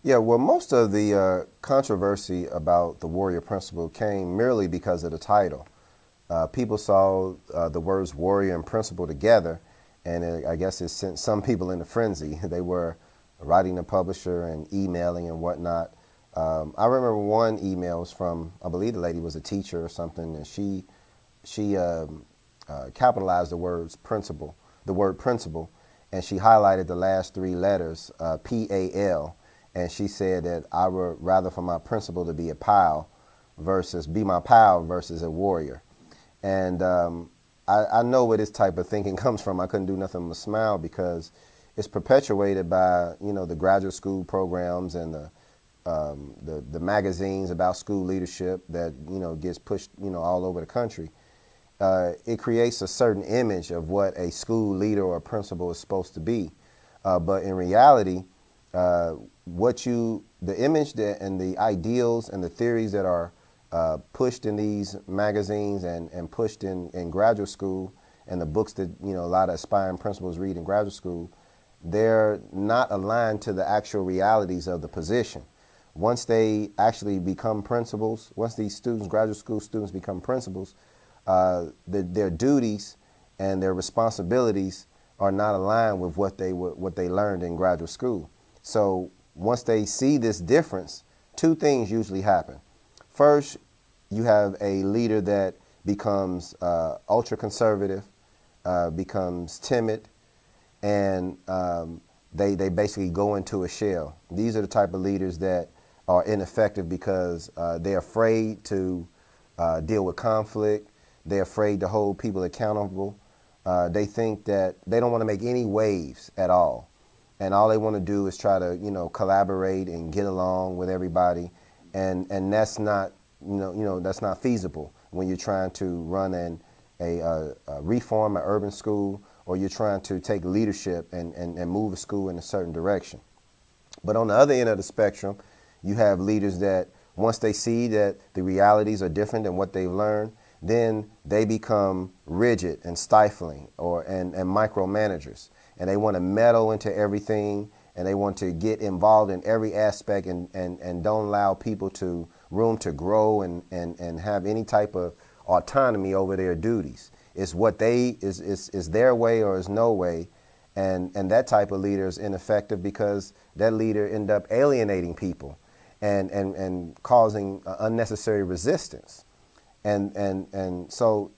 Yeah, well, most of the controversy about the warrior principle came merely because of the title. People saw the words warrior and principle together, and I guess it sent some people into frenzy. They were writing the publisher and emailing and whatnot. I remember one email was from, I believe the lady was a teacher or something, and she capitalized the word principle, and she highlighted the last three letters, PAL, and she said that I would rather for my principal to be a pal be my pal versus a warrior. And I know where this type of thinking comes from. I couldn't do nothing but smile because it's perpetuated by, the graduate school programs and the magazines about school leadership that, gets pushed, all over the country. It creates a certain image of what a school leader or a principal is supposed to be. But in reality, the image and the ideals and the theories that are pushed in these magazines and pushed in graduate school and the books that, a lot of aspiring principals read in graduate school, they're not aligned to the actual realities of the position. Once they actually become principals, once these students, graduate school students become principals, their duties and their responsibilities are not aligned with what they learned in graduate school. So once they see this difference, two things usually happen. First, you have a leader that becomes ultra conservative, becomes timid, and they basically go into a shell. These are the type of leaders that are ineffective because they're afraid to deal with conflict. They're afraid to hold people accountable. They think that they don't want to make any waves at all. And all they want to do is try to, collaborate and get along with everybody. And that's not, that's not feasible when you're trying to run a reform an urban school, or you're trying to take leadership and move a school in a certain direction. But on the other end of the spectrum, you have leaders that once they see that the realities are different than what they've learned, then they become rigid and stifling and micromanagers. And they want to meddle into everything, and they want to get involved in every aspect and don't allow people room to grow and have any type of autonomy over their duties. It's what is their way or is no way. And that type of leader is ineffective because that leader end up alienating people and causing unnecessary resistance. And so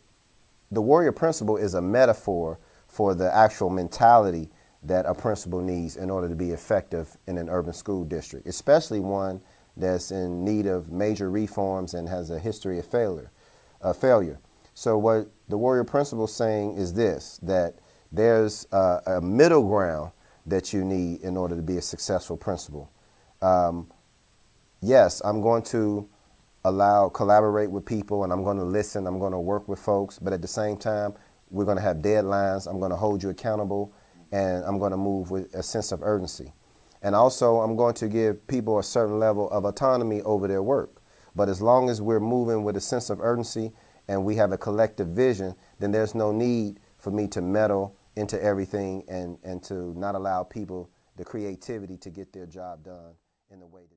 the warrior principle is a metaphor for the actual mentality that a principal needs in order to be effective in an urban school district, especially one that's in need of major reforms and has a history of failure. So what the warrior principle is saying is this, that there's a middle ground that you need in order to be a successful principal. Yes, I'm going to collaborate with people, and I'm going to listen, I'm going to work with folks, but at the same time, we're going to have deadlines, I'm going to hold you accountable, and I'm going to move with a sense of urgency. And also, I'm going to give people a certain level of autonomy over their work. But as long as we're moving with a sense of urgency and we have a collective vision, then there's no need for me to meddle into everything and to not allow people the creativity to get their job done in the way that